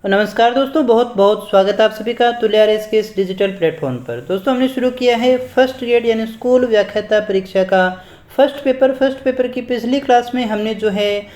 नमस्कार दोस्तों, बहुत बहुत स्वागत है आप सभी का तुल्यारेस के इस डिजिटल प्लेटफॉर्म पर। दोस्तों हमने शुरू किया है फर्स्ट ग्रेड यानी स्कूल व्याख्याता परीक्षा का फर्स्ट पेपर की पिछली क्लास में हमने जो है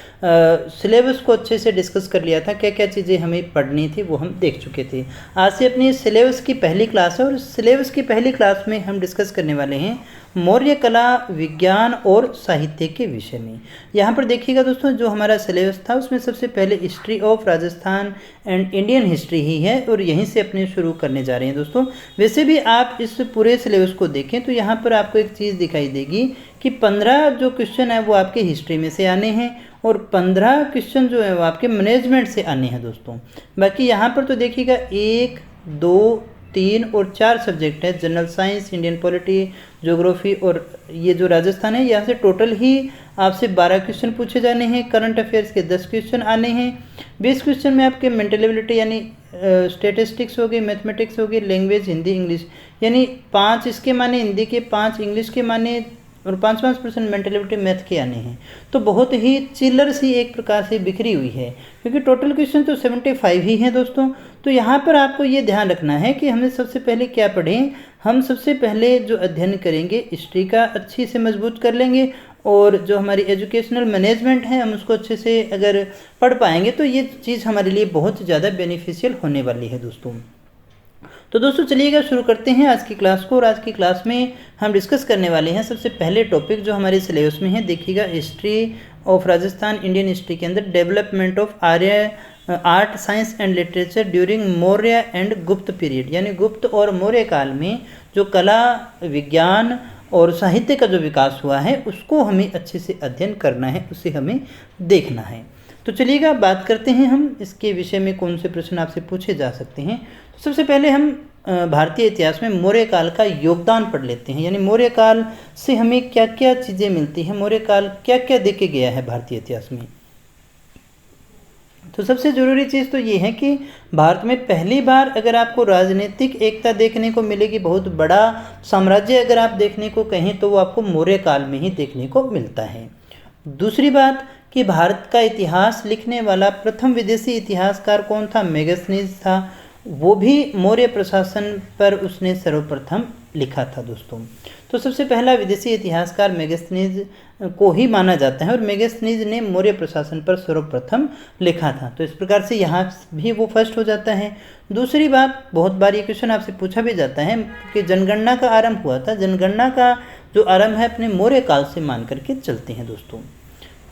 सिलेबस को अच्छे से डिस्कस कर लिया था। क्या क्या चीज़ें हमें पढ़नी थी वो हम देख चुके थे। आज से अपनी सिलेबस की पहली क्लास है और सिलेबस की पहली क्लास में हम डिस्कस करने वाले हैं मौर्य कला विज्ञान और साहित्य के विषय में। यहाँ पर देखिएगा दोस्तों, जो हमारा सिलेबस था उसमें सबसे पहले history of Rajasthan and Indian history ही है और यहीं से अपने शुरू करने जा रहे हैं दोस्तों। वैसे भी आप इस पूरे सिलेबस को देखें तो यहाँ पर आपको एक चीज़ दिखाई देगी कि 15 जो क्वेश्चन है वो आपके हिस्ट्री में से आने हैं और 15 क्वेश्चन जो है वो आपके मैनेजमेंट से आने हैं दोस्तों। बाकी यहाँ पर तो देखिएगा 1, 2, 3 और 4 सब्जेक्ट है, general science, Indian polity, geography और ये जो राजस्थान है। यहाँ से टोटल ही आपसे 12 क्वेश्चन पूछे जाने हैं। करंट अफेयर्स के 10 क्वेश्चन आने हैं। 20 क्वेश्चन में आपके मेंटल एबिलिटी यानी स्टैटिस्टिक्स हो गई, मैथमेटिक्स हो गई, लैंग्वेज हिंदी इंग्लिश यानी 5 इसके माने हिंदी के, 5 इंग्लिश के माने और 5% मेंटल एबिलिटी मैथ के आने हैं। तो बहुत ही चिल्लर सी एक प्रकार से बिखरी हुई है, क्योंकि टोटल क्वेश्चन तो 75 ही हैं दोस्तों। तो यहाँ पर आपको ये ध्यान रखना है कि हमें सबसे पहले क्या पढ़ें। हम सबसे पहले जो अध्ययन करेंगे हिस्ट्री का अच्छी से मजबूत कर लेंगे और जो हमारी एजुकेशनल मैनेजमेंट है हम उसको अच्छे से अगर पढ़ पाएंगे तो ये चीज़ हमारे लिए बहुत ज़्यादा बेनिफिशियल होने वाली है दोस्तों। तो दोस्तों चलिएगा शुरू करते हैं आज की क्लास को। और आज की क्लास में हम डिस्कस करने वाले हैं सबसे पहले टॉपिक जो हमारे सिलेबस में है। देखिएगा history of Rajasthan Indian history के अंदर development of Arya art science and literature during Maurya and गुप्त पीरियड, यानी गुप्त और मौर्य काल में जो कला विज्ञान और साहित्य का जो विकास हुआ है उसको हमें अच्छे से अध्ययन करना है, उसे हमें देखना है। तो चलिएगा बात करते हैं हम इसके विषय में कौन से प्रश्न आपसे पूछे जा सकते हैं। तो सबसे पहले हम भारतीय इतिहास में मौर्य काल का योगदान पढ़ लेते हैं, यानी मौर्य काल से हमें क्या क्या चीज़ें मिलती हैं, मौर्य काल क्या क्या दे के गया है भारतीय इतिहास में। तो सबसे ज़रूरी चीज़ तो ये है कि भारत में पहली बार अगर आपको राजनीतिक एकता देखने को मिलेगी, बहुत बड़ा साम्राज्य अगर आप देखने को कहें तो वो आपको मौर्य काल में ही देखने को मिलता है। दूसरी बात कि भारत का इतिहास लिखने वाला प्रथम विदेशी इतिहासकार कौन था, मेगस्थनीज था। वो भी मौर्य प्रशासन पर उसने सर्वप्रथम लिखा था दोस्तों। तो सबसे पहला विदेशी इतिहासकार मेगस्थनीज को ही माना जाता है और मेगस्थनीज ने मौर्य प्रशासन पर सर्वप्रथम लिखा था। तो इस प्रकार से यहाँ भी वो फर्स्ट हो जाता है। दूसरी बात, बहुत बार ये क्वेश्चन आपसे पूछा भी जाता है कि जनगणना का आरंभ हुआ था। जनगणना का जो आरंभ है अपने मौर्य काल से मान करके चलते हैं दोस्तों।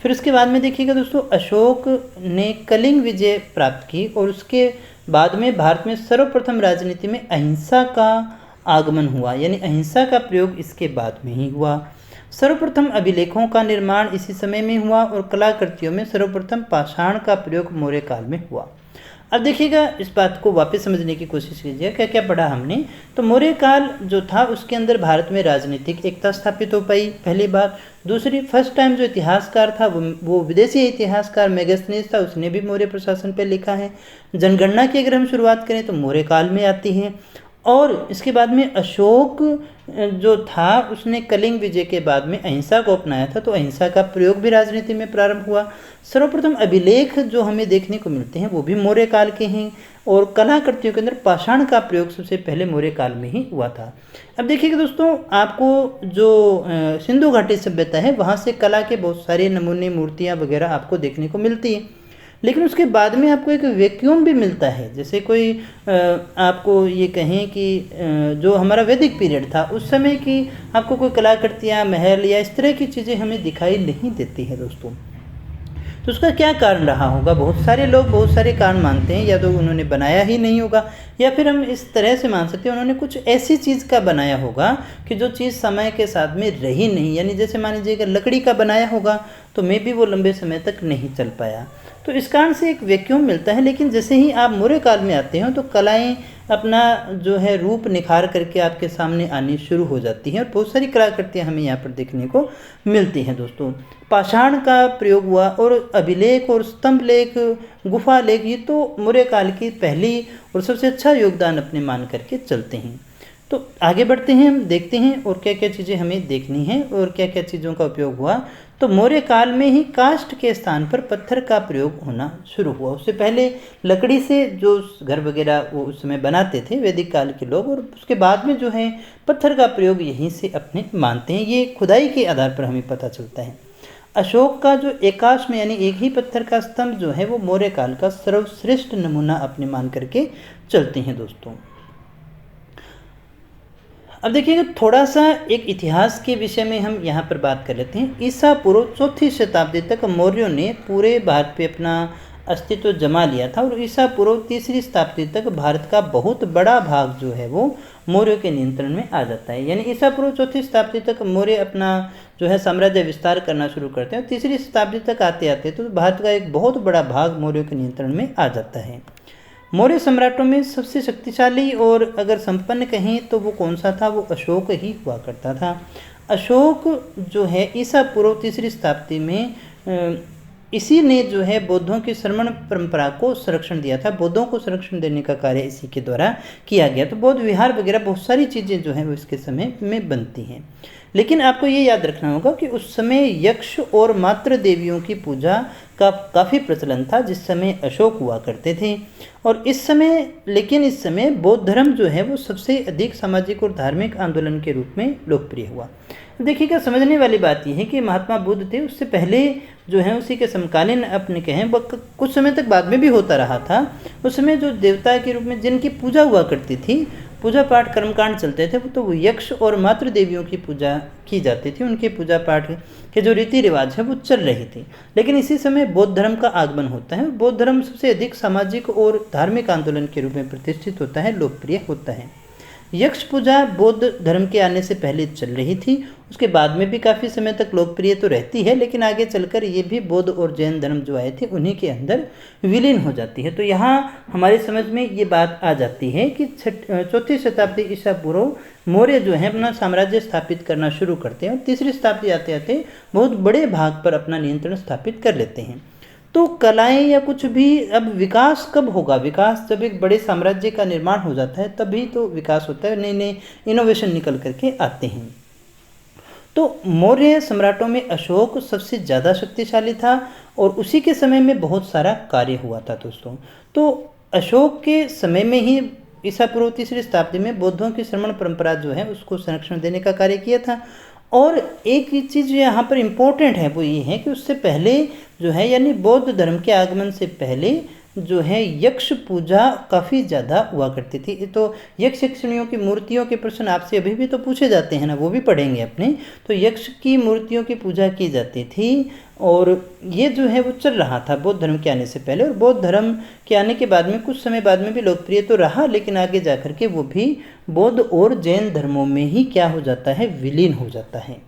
फिर उसके बाद में देखिएगा दोस्तों, अशोक ने कलिंग विजय प्राप्त की और उसके बाद में भारत में सर्वप्रथम राजनीति में अहिंसा का आगमन हुआ, यानी अहिंसा का प्रयोग इसके बाद में ही हुआ। सर्वप्रथम अभिलेखों का निर्माण इसी समय में हुआ और कलाकृतियों में सर्वप्रथम पाषाण का प्रयोग मौर्य काल में हुआ। अब देखिएगा इस बात को वापस समझने की कोशिश कीजिए, क्या क्या पढ़ा हमने। तो मौर्य काल जो था उसके अंदर भारत में राजनीतिक एकता स्थापित हो पाई, पहली बात। दूसरी, फर्स्ट टाइम जो इतिहासकार था वो विदेशी इतिहासकार मेगस्थनीज था, उसने भी मौर्य प्रशासन पर लिखा है। जनगणना की अगर हम शुरुआत करें तो मौर्य काल में आती है। और इसके बाद में अशोक जो था उसने कलिंग विजय के बाद में अहिंसा को अपनाया था, तो अहिंसा का प्रयोग भी राजनीति में प्रारंभ हुआ। सर्वप्रथम अभिलेख जो हमें देखने को मिलते हैं वो भी मौर्य काल के हैं और कलाकृतियों के अंदर पाषाण का प्रयोग सबसे पहले मौर्य काल में ही हुआ था। अब देखिएगा दोस्तों, आपको जो सिंधु घाटी सभ्यता है वहाँ से कला के बहुत सारे नमूने, मूर्तियाँ वगैरह आपको देखने को मिलती हैं, लेकिन उसके बाद में आपको एक वैक्यूम भी मिलता है। जैसे कोई आपको ये कहें कि जो हमारा वैदिक पीरियड था उस समय की आपको कोई कलाकृतियाँ, महल या इस तरह की चीज़ें हमें दिखाई नहीं देती है दोस्तों। तो उसका क्या कारण रहा होगा? बहुत सारे लोग बहुत सारे कारण मानते हैं, या तो उन्होंने बनाया ही नहीं होगा या फिर हम इस तरह से मान सकते हैं उन्होंने कुछ ऐसी चीज़ का बनाया होगा कि जो चीज़ समय के साथ में रही नहीं। यानी जैसे मान लीजिए अगर लकड़ी का बनाया होगा तो मे भी वो लंबे समय तक नहीं चल पाया। तो इस कारण से एक वैक्यूम मिलता है। लेकिन जैसे ही आप मौर्य काल में आते हैं तो कलाएं अपना जो है रूप निखार करके आपके सामने आनी शुरू हो जाती हैं और बहुत सारी कलाकृतियाँ हमें यहाँ पर देखने को मिलती हैं दोस्तों। पाषाण का प्रयोग हुआ और अभिलेख और स्तंभ लेख, गुफा लेख, ये तो मौर्य काल की पहली और सबसे अच्छा योगदान अपने मान करके चलते हैं। तो आगे बढ़ते हैं, हम देखते हैं और क्या क्या चीज़ें हमें देखनी है और क्या क्या चीज़ों का उपयोग हुआ। तो मौर्य काल में ही काष्ठ के स्थान पर पत्थर का प्रयोग होना शुरू हुआ। उससे पहले लकड़ी से जो घर वगैरह वो उस समय बनाते थे वैदिक काल के लोग, और उसके बाद में जो है पत्थर का प्रयोग यहीं से अपने मानते हैं। ये खुदाई के आधार पर हमें पता चलता है। अशोक का जो एकाश में यानी एक ही पत्थर का स्तंभ जो है वो मौर्य काल का सर्वश्रेष्ठ नमूना अपने मान करके चलते हैं दोस्तों। अब देखिएगा थोड़ा सा एक इतिहास के विषय में हम यहाँ पर बात कर लेते हैं। ईसा पूर्व 4वीं शताब्दी तक मौर्यों ने पूरे भारत पे अपना अस्तित्व जमा लिया था, और ईसा पूर्व 3री शताब्दी तक भारत का बहुत बड़ा भाग जो है वो मौर्यों के नियंत्रण में आ जाता है। यानी ईसा पूर्व 4वीं शताब्दी तक मौर्य अपना जो है साम्राज्य विस्तार करना शुरू करते हैं। 3री शताब्दी तक आते आते तो भारत का एक बहुत बड़ा भाग मौर्यों के नियंत्रण में आ जाता है। मौर्य सम्राटों में सबसे शक्तिशाली और अगर संपन्न कहें तो वो कौन सा था, वो अशोक ही हुआ करता था। अशोक जो है ईसा पूर्व 3री शताब्दी में इसी ने जो है बौद्धों की श्रमण परंपरा को संरक्षण दिया था। बौद्धों को संरक्षण देने का कार्य इसी के द्वारा किया गया। तो बौद्ध विहार वगैरह बहुत सारी चीज़ें जो हैं वो इसके समय में बनती हैं। लेकिन आपको ये याद रखना होगा कि उस समय यक्ष और मातृ देवियों की पूजा का काफ़ी प्रचलन था जिस समय अशोक हुआ करते थे। और इस समय बौद्ध धर्म जो है वो सबसे अधिक सामाजिक और धार्मिक आंदोलन के रूप में लोकप्रिय हुआ। देखिएगा समझने वाली बात यह है कि महात्मा बुद्ध थे, उससे पहले जो है उसी के समकालीन अपने कहें कुछ समय तक बाद में भी होता रहा था। उस समय जो देवता के रूप में जिनकी पूजा हुआ करती थी, पूजा पाठ कर्मकांड चलते थे, तो वो यक्ष और मातृ देवियों की पूजा की जाती थी। उनके पूजा पाठ के जो रीति रिवाज है वो चल रही थी। लेकिन इसी समय बौद्ध धर्म का आगमन होता है। बौद्ध धर्म सबसे अधिक सामाजिक और धार्मिक आंदोलन के रूप में प्रतिष्ठित होता है, लोकप्रिय होता है। यक्ष पूजा बौद्ध धर्म के आने से पहले चल रही थी, उसके बाद में भी काफ़ी समय तक लोकप्रिय तो रहती है, लेकिन आगे चलकर ये भी बौद्ध और जैन धर्म जो आए थे उन्हीं के अंदर विलीन हो जाती है। तो यहाँ हमारी समझ में ये बात आ जाती है कि 4वीं शताब्दी ईसा पूर्व मौर्य जो है अपना साम्राज्य स्थापित करना शुरू करते हैं और 3री शताब्दी आते आते बहुत बड़े भाग पर अपना नियंत्रण स्थापित कर लेते हैं। तो कलाएं या कुछ भी अब विकास कब होगा? विकास जब एक बड़े साम्राज्य का निर्माण हो जाता है तभी तो विकास होता है, नए नए इनोवेशन निकल करके आते हैं। तो मौर्य सम्राटों में अशोक सबसे ज़्यादा शक्तिशाली था और उसी के समय में बहुत सारा कार्य हुआ था दोस्तों। तो अशोक के समय में ही ईसा पूर्व 3री शताब्दी में बौद्धों की श्रमण परंपरा जो है उसको संरक्षण देने का कार्य किया था। और एक चीज़ जो यहाँ पर इम्पोर्टेंट है वो ये है कि उससे पहले जो है यानी बौद्ध धर्म के आगमन से पहले जो है यक्ष पूजा काफ़ी ज़्यादा हुआ करती थी। तो यक्ष यक्षिणियों की मूर्तियों के प्रश्न आपसे अभी भी तो पूछे जाते हैं ना, वो भी पढ़ेंगे अपने। तो यक्ष की मूर्तियों की पूजा की जाती थी और ये जो है वो चल रहा था बौद्ध धर्म के आने से पहले। और बौद्ध धर्म के आने के बाद में कुछ समय बाद में भी लोकप्रिय तो रहा, लेकिन आगे जा कर के वो भी बौद्ध और जैन धर्मों में ही क्या हो जाता है, विलीन हो जाता है।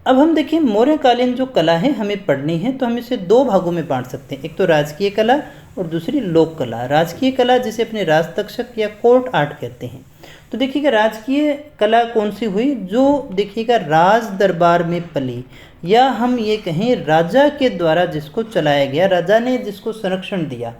अब हम देखिए मौर्यकालीन जो कला है हमें पढ़नी है तो हम इसे दो भागों में बांट सकते हैं, एक तो राजकीय कला और दूसरी लोक कला। राजकीय कला जिसे अपने राज तक्षक या कोर्ट आर्ट कहते हैं। तो देखिएगा राजकीय कला कौन सी हुई, जो देखिएगा राज दरबार में पली, या हम ये कहें राजा के द्वारा जिसको चलाया गया, राजा ने जिसको संरक्षण दिया,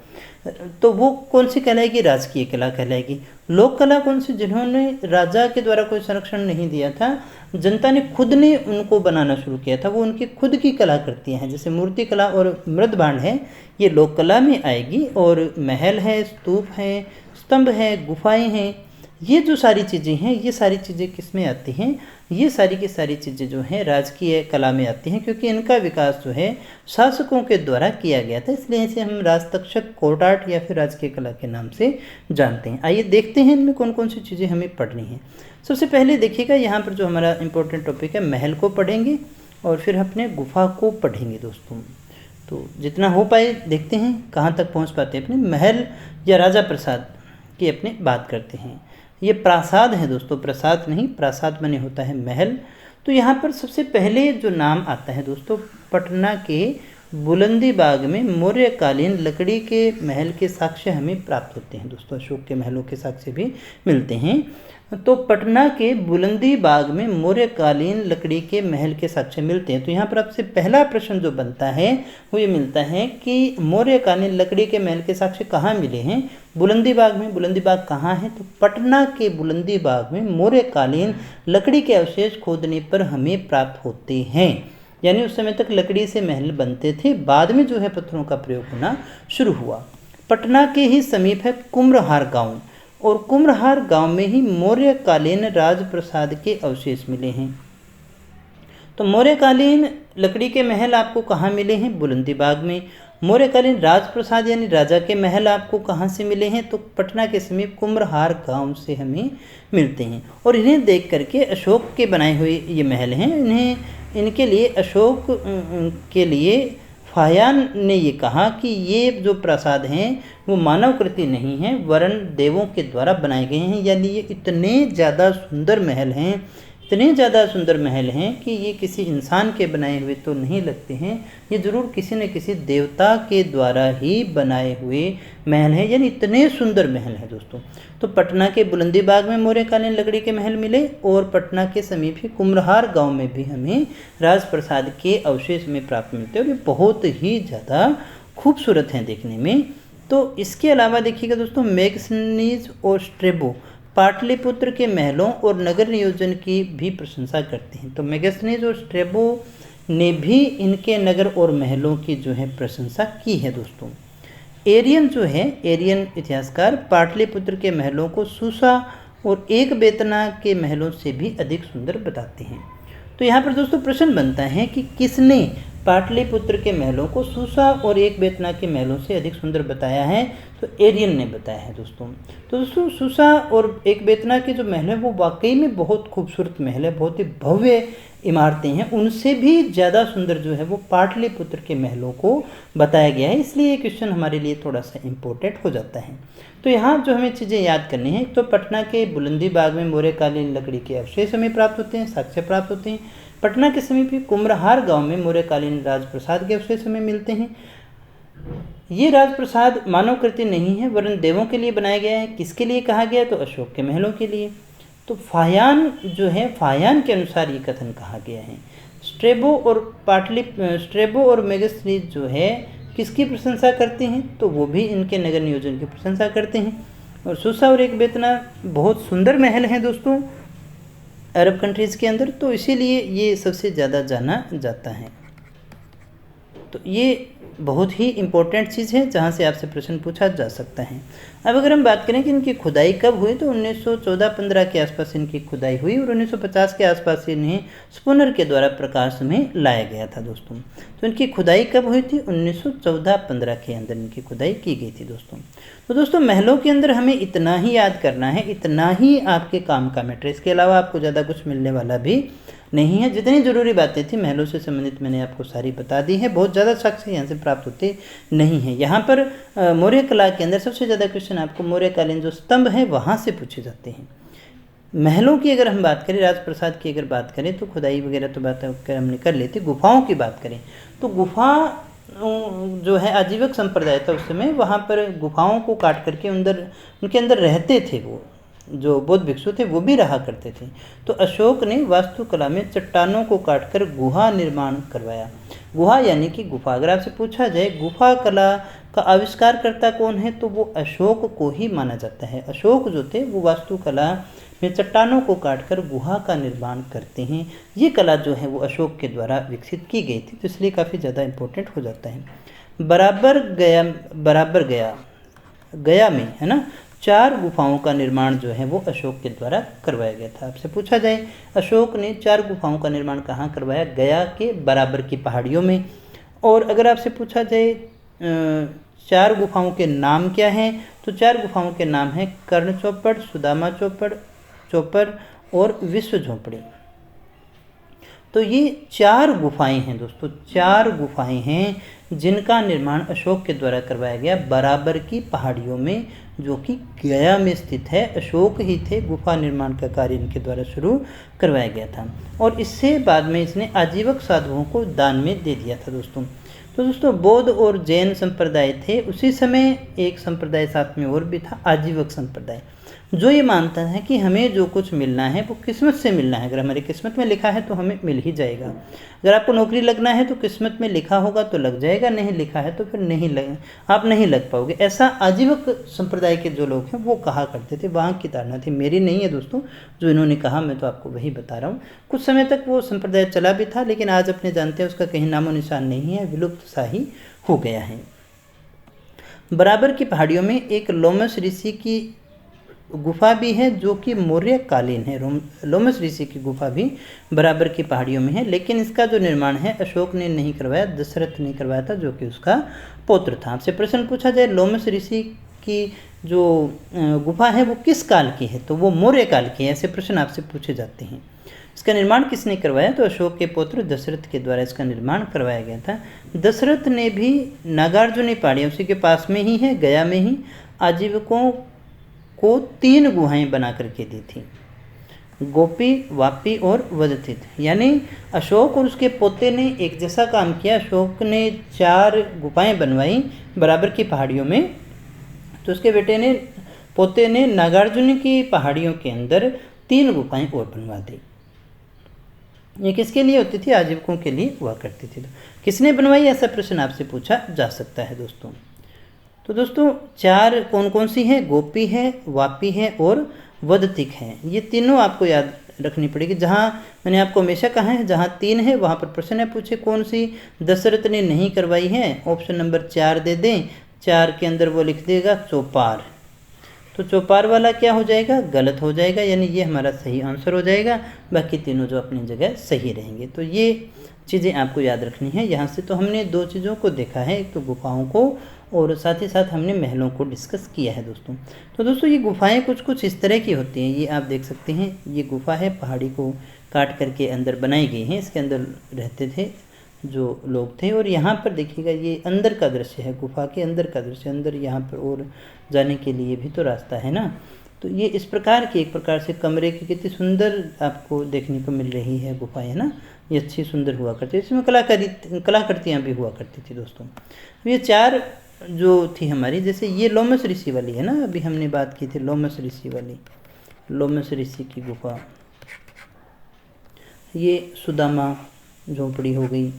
तो वो कौन सी कहलाएगी, राजकीय कला कहलाएगी। लोक कला कौन सी, जिन्होंने राजा के द्वारा कोई संरक्षण नहीं दिया था, जनता ने खुद ने उनको बनाना शुरू किया था, वो उनकी खुद की कलाकृतियाँ हैं। जैसे मूर्ति कला और मृदभांड है, ये लोक कला में आएगी। और महल है, स्तूप है, स्तंभ है, गुफाएं हैं, ये जो सारी चीज़ें हैं ये सारी चीज़ें किस में आती हैं, ये सारी की सारी चीज़ें जो हैं राजकीय कला में आती हैं, क्योंकि इनका विकास जो है शासकों के द्वारा किया गया था। इसलिए इसे हम राजतक्षक, कोर्ट आर्ट या फिर राजकीय कला के नाम से जानते हैं। आइए देखते हैं इनमें कौन कौन सी चीज़ें हमें पढ़नी हैं। सबसे पहले देखिएगा यहाँ पर जो हमारा इंपॉर्टेंट टॉपिक है, महल को पढ़ेंगे और फिर अपने गुफा को पढ़ेंगे दोस्तों। तो जितना हो पाए देखते हैं कहाँ तक पहुँच पाते हैं। अपने महल या राजा प्रसाद की अपनी बात करते हैं। ये प्रासाद है दोस्तों, प्रसाद नहीं, प्रासाद माने होता है महल। तो यहाँ पर सबसे पहले जो नाम आता है दोस्तों, पटना के बुलंदी बाग में मौर्यकालीन लकड़ी के महल के साक्ष्य हमें प्राप्त होते हैं दोस्तों। अशोक के महलों के साक्ष्य भी मिलते हैं। तो पटना के बुलंदी बाग में मौर्यकालीन लकड़ी के महल के साक्ष्य मिलते हैं। तो यहाँ पर आपसे पहला प्रश्न जो बनता है वो ये मिलता है कि मौर्यकालीन लकड़ी के महल के साक्ष्य कहाँ मिले हैं? बुलंदी बाग में। बुलंदी बाग कहाँ है? तो पटना के बुलंदी बाग में मौर्यकालीन लकड़ी के अवशेष खोदने पर हमें प्राप्त होते हैं। यानी उस समय तक लकड़ी से महल बनते थे, बाद में जो है पत्थरों का प्रयोग होना शुरू हुआ। पटना के ही समीप है कुम्हरार गांव, और कुम्हरार गांव में ही मौर्यकालीन राजप्रसाद के अवशेष मिले हैं। तो मौर्यकालीन लकड़ी के महल आपको कहाँ मिले हैं? बुलंदी बाग में। मौर्यकालीन राजप्रसाद यानी राजा के महल आपको कहाँ से मिले हैं? तो पटना के समीप कुम्हरार गांव से हमें मिलते हैं। और इन्हें देख करके अशोक के बनाए हुए ये महल हैं। इनके लिए अशोक के लिए फाहियान ने ये कहा कि ये जो प्रासाद हैं वो मानव कृति नहीं है, वरन देवों के द्वारा बनाए गए हैं। यानी ये इतने ज़्यादा सुंदर महल हैं, इतने ज़्यादा सुंदर महल हैं कि ये किसी इंसान के बनाए हुए तो नहीं लगते हैं, ये ज़रूर किसी न किसी देवता के द्वारा ही बनाए हुए महल हैं। यानी इतने सुंदर महल हैं दोस्तों। तो पटना के बुलंदी बाग में मौर्यकालीन लकड़ी के महल मिले, और पटना के समीप ही कुम्हरार गांव में भी हमें राजप्रसाद के अवशेष में प्राप्त मिलते हैं, और ये बहुत ही ज़्यादा खूबसूरत हैं देखने में। तो इसके अलावा देखिएगा दोस्तों, मैगस्थनीज और स्ट्रेबो पाटलिपुत्र के महलों और नगर नियोजन की भी प्रशंसा करते हैं। तो मैगस्थनीज और स्ट्रेबो ने भी इनके नगर और महलों की जो है प्रशंसा की है दोस्तों। एरियन जो है, एरियन इतिहासकार पाटलिपुत्र के महलों को सूसा और एक बेतना के महलों से भी अधिक सुंदर बताते हैं। तो यहाँ पर दोस्तों प्रश्न बनता है कि किसने पाटलिपुत्र के महलों को सूसा और एक बेतना के महलों से अधिक सुंदर बताया है? तो एरियन ने बताया है दोस्तों। तो दोस्तों सूसा और एक बेतना के जो महल है वो वाकई में बहुत खूबसूरत महल है, बहुत ही भव्य इमारतें हैं। उनसे भी ज़्यादा सुंदर जो है वो पाटलिपुत्र के महलों को बताया गया है, इसलिए ये क्वेश्चन हमारे लिए थोड़ा सा इम्पोर्टेंट हो जाता है। तो यहाँ जो हमें चीज़ें याद करनी है, तो पटना के बुलंदी बाग में मौर्यकालीन लकड़ी के अवशेष हमें प्राप्त होते हैं, साक्ष्य प्राप्त होते हैं। पटना के समीप ही कुम्हरार गांव में मौर्यकालीन राजप्रसाद के अवशेष हमें मिलते हैं। ये राजप्रसाद मानव कृति नहीं है, वरन देवों के लिए बनाया गया है। किसके लिए कहा गया? तो अशोक के महलों के लिए। तो फाहियान जो है, फाहियान के अनुसार ये कथन कहा गया है। स्ट्रेबो और मैगस्थनीज जो है किसकी प्रशंसा करते हैं? तो वो भी इनके नगर नियोजन की प्रशंसा करते हैं। और सूसा और एक बेतना बहुत सुंदर महल हैं दोस्तों अरब कंट्रीज़ के अंदर, तो इसीलिए ये सबसे ज़्यादा जाना जाता है। तो ये बहुत ही इम्पोर्टेंट चीज़ है जहाँ से आपसे प्रश्न पूछा जा सकता है। अब अगर हम बात करें कि इनकी खुदाई कब हुई, तो 1914-15 के आसपास इनकी खुदाई हुई, और 1950 के आसपास इन्हें स्पूनर के द्वारा प्रकाश में लाया गया था दोस्तों। तो इनकी खुदाई कब हुई थी? 1914-15 के अंदर इनकी खुदाई की गई थी दोस्तों। तो दोस्तों महलों के अंदर हमें इतना ही याद करना है, इतना ही आपके काम का मैटर, इसके अलावा आपको ज़्यादा कुछ मिलने वाला भी नहीं है। जितनी ज़रूरी बातें थी महलों से संबंधित मैंने आपको सारी बता दी है। बहुत ज़्यादा साक्ष्य यहाँ से प्राप्त होते नहीं हैं। यहाँ पर मौर्य कला के अंदर सबसे ज़्यादा क्वेश्चन आपको मौर्यकालीन जो स्तंभ है वहाँ से पूछे जाते हैं। महलों की अगर हम बात करें, राजप्रसाद की अगर बात करें, तो खुदाई वगैरह तो बात हमने कर ली थी। गुफाओं की बात करें तो गुफा जो है आजीवक संप्रदाय था उस समय, वहाँ पर गुफाओं को काट करके उनके अंदर रहते थे। वो जो बौद्ध भिक्षु थे वो भी रहा करते थे। तो अशोक ने वास्तुकला में चट्टानों को काटकर गुहा निर्माण करवाया। गुहा यानी कि गुफा। अगर आपसे पूछा जाए गुफा कला का आविष्कारकर्ता कौन है, तो वो अशोक को ही माना जाता है। अशोक जो थे वो वास्तुकला में चट्टानों को काटकर गुहा का निर्माण करते हैं। ये कला जो है वो अशोक के द्वारा विकसित की गई थी, तो इसलिए काफ़ी ज़्यादा इम्पोर्टेंट हो जाता है। बराबर गया में है ना 4 गुफाओं का निर्माण जो है वो अशोक के द्वारा करवाया गया था। आपसे पूछा जाए अशोक ने 4 गुफाओं का निर्माण कहाँ करवाया? गया के बराबर की पहाड़ियों में। और अगर आपसे पूछा जाए 4 गुफाओं के नाम क्या हैं, तो 4 गुफाओं के नाम हैं कर्ण चौपड़, सुदामा चौपड़ और विश्व झोपड़ी। तो ये 4 गुफाएं हैं दोस्तों, 4 गुफाएं हैं जिनका निर्माण अशोक के द्वारा करवाया गया बराबर की पहाड़ियों में, जो कि गया में स्थित है। अशोक ही थे, गुफा निर्माण का कार्य इनके द्वारा शुरू करवाया गया था, और इससे बाद में इसने आजीवक साधुओं को दान में दे दिया था दोस्तों। तो दोस्तों बौद्ध और जैन संप्रदाय थे। उसी समय एक संप्रदाय साथ में और भी था, आजीवक संप्रदाय, जो ये मानता है कि हमें जो कुछ मिलना है वो किस्मत से मिलना है। अगर हमारी किस्मत में लिखा है तो हमें मिल ही जाएगा। अगर आपको नौकरी लगना है तो किस्मत में लिखा होगा तो लग जाएगा, नहीं लिखा है तो फिर नहीं लग आप नहीं लग पाओगे। ऐसा आजीवक संप्रदाय के जो लोग हैं वो कहा करते थे, वहाँ की धारणा थी, मेरी नहीं है दोस्तों। जो इन्होंने कहा मैं तो आपको वही बता रहा हूँ। कुछ समय तक वो संप्रदाय चला भी था, लेकिन आज अपने जानते हैं उसका कहीं नामो निशान नहीं है, विलुप्त सा ही हो गया है। बराबर की पहाड़ियों में एक लोमस ऋषि की गुफा भी है जो कि मौर्य कालीन है। लोमस ऋषि की गुफा भी बराबर की पहाड़ियों में है, लेकिन इसका जो निर्माण है अशोक ने नहीं करवाया, दशरथ ने करवाया था, जो कि उसका पौत्र था। आपसे प्रश्न पूछा जाए लोमस ऋषि की जो गुफा है वो किस काल की है, तो वो मौर्य काल की है। ऐसे प्रश्न आपसे पूछे जाते हैं। इसका निर्माण किसने करवाया, तो अशोक के पुत्र दशरथ के द्वारा इसका निर्माण करवाया गया था। दशरथ ने भी नागार्जुनी पहाड़ियाँ उसी के पास में ही है, गया में ही, आजीवकों को 3 गुहाएं बना करके दी थी, गोपी, वापी और वदथित। यानी अशोक और उसके पोते ने एक जैसा काम किया। अशोक ने 4 गुफाएं बनवाई बराबर की पहाड़ियों में, तो उसके पोते ने नागार्जुन की पहाड़ियों के अंदर 3 गुफाएं और बनवा दी। ये किसके लिए होती थी, आजीवकों के लिए हुआ करती थी। तो किसने बनवाई, ऐसा प्रश्न आपसे पूछा जा सकता है दोस्तों। तो दोस्तों 4 कौन कौन सी हैं, गोपी है, वापी है और वदतिक है। ये तीनों आपको याद रखनी पड़ेगी। जहाँ मैंने आपको हमेशा कहा है जहाँ 3 है वहाँ पर प्रश्न है पूछे कौन सी दशरथ ने नहीं करवाई है, ऑप्शन नंबर 4 दे दें। 4 के अंदर वो लिख देगा चौपार, तो चौपार वाला क्या हो जाएगा, गलत हो जाएगा, यानी ये हमारा सही आंसर हो जाएगा। बाकी तीनों जो अपनी जगह सही रहेंगे। तो ये चीज़ें आपको याद रखनी है। यहाँ से तो हमने 2 चीज़ों को देखा है, एक तो गुफाओं को और साथ ही साथ हमने महलों को डिस्कस किया है दोस्तों। तो दोस्तों ये गुफाएं कुछ इस तरह की होती हैं। ये आप देख सकते हैं, ये गुफा है, पहाड़ी को काट करके अंदर बनाई गई है। इसके अंदर रहते थे जो लोग थे। और यहाँ पर देखिएगा ये अंदर का दृश्य है, गुफा के अंदर का दृश्य। अंदर यहाँ पर और जाने के लिए भी तो रास्ता है ना। तो ये इस प्रकार की एक प्रकार से कमरे की कितनी सुंदर आपको देखने को मिल रही है गुफाएं, है ना। ये अच्छी सुंदर हुआ करती, इसमें कलाकृतियाँ भी हुआ करती थी दोस्तों। ये 4 जो थी हमारी, जैसे ये लोमस ऋषि वाली है ना, अभी हमने बात की थी लोमस ऋषि वाली, लोमस ऋषि की गुफा। ये सुदामा झोंपड़ी हो गई,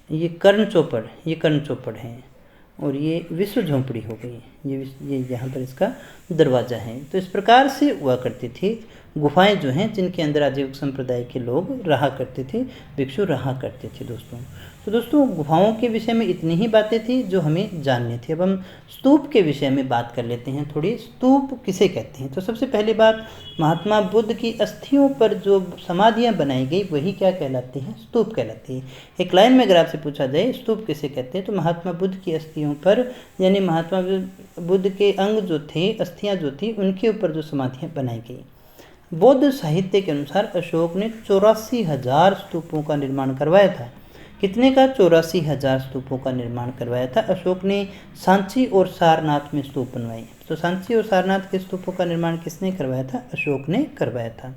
ये कर्ण चौपड़ है, और ये विश्व झोंपड़ी हो गई। ये यहाँ पर इसका दरवाज़ा है। तो इस प्रकार से हुआ करती थी गुफाएं जो हैं, जिनके अंदर आजीवक संप्रदाय के लोग रहा करते थे, भिक्षु रहा करते थे दोस्तों। तो दोस्तों गुफाओं के विषय में इतनी ही बातें थी जो हमें जाननी थी। अब हम स्तूप के विषय में बात कर लेते हैं थोड़ी। स्तूप किसे कहते हैं, तो सबसे पहली बात, महात्मा बुद्ध की अस्थियों पर जो समाधियाँ बनाई गई वही क्या कहलाती हैं, स्तूप कहलाती है। एक लाइन में अगर आपसे पूछा जाए स्तूप किसे कहते हैं, तो महात्मा बुद्ध की अस्थियों पर, यानी महात्मा बुद्ध के अंग जो थे, अस्थियाँ जो थी, उनके ऊपर जो समाधियाँ बनाई गई। बौद्ध साहित्य के अनुसार अशोक ने 84,000 स्तूपों का निर्माण करवाया था। कितने का, 84,000 स्तूपों का निर्माण करवाया था। अशोक ने सांची और सारनाथ में स्तूप बनवाए। तो सांची और सारनाथ के स्तूपों का निर्माण किसने करवाया था, अशोक ने करवाया था।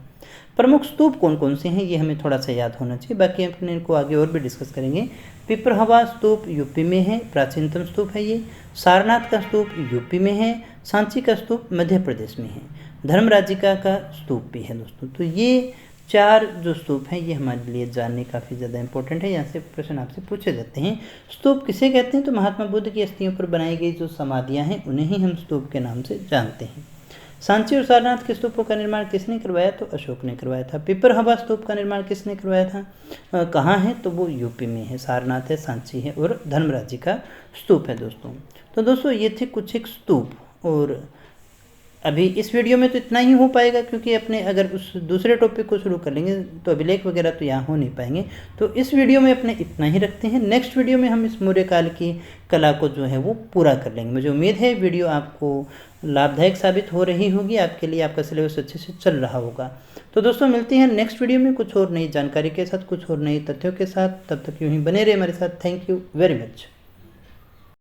प्रमुख स्तूप कौन कौन से हैं ये हमें थोड़ा सा याद होना चाहिए, बाकी अपने इनको आगे और भी डिस्कस करेंगे। पिपरहवा स्तूप यूपी में है, प्राचीनतम स्तूप है ये। सारनाथ का स्तूप यूपी में है। सांची का स्तूप मध्य प्रदेश में है। धर्मराजिका का स्तूप भी है दोस्तों। तो ये 4 जो स्तूप हैं ये हमारे लिए जानने काफ़ी ज़्यादा इंपॉर्टेंट है। यहाँ से प्रश्न आपसे पूछे जाते हैं। स्तूप किसे कहते हैं, तो महात्मा बुद्ध की अस्थियों पर बनाई गई जो समाधियाँ हैं उन्हें ही हम स्तूप के नाम से जानते हैं। सांची और सारनाथ के स्तूपों का निर्माण किसने करवाया, तो अशोक ने करवाया था। पिपरहवा स्तूप का निर्माण किसने करवाया था, कहाँ है, तो वो यूपी में है। सारनाथ है, सांची है और धर्मराजी का स्तूप है दोस्तों। तो दोस्तों ये थे कुछ एक स्तूप। और अभी इस वीडियो में तो इतना ही हो पाएगा, क्योंकि अपने अगर उस दूसरे टॉपिक को शुरू कर लेंगे तो अभिलेख वगैरह तो यहाँ हो नहीं पाएंगे। तो इस वीडियो में अपने इतना ही रखते हैं। नेक्स्ट वीडियो में हम इस मौर्य काल की कला को जो है वो पूरा कर लेंगे। मुझे उम्मीद है वीडियो आपको लाभदायक साबित हो रही होगी, आपके लिए आपका सिलेबस अच्छे से चल रहा होगा। तो दोस्तों मिलते हैं नेक्स्ट वीडियो में कुछ और नई जानकारी के साथ, कुछ और नए तथ्यों के साथ। तब तक यूँ ही बने रहे हमारे साथ। Thank you very much.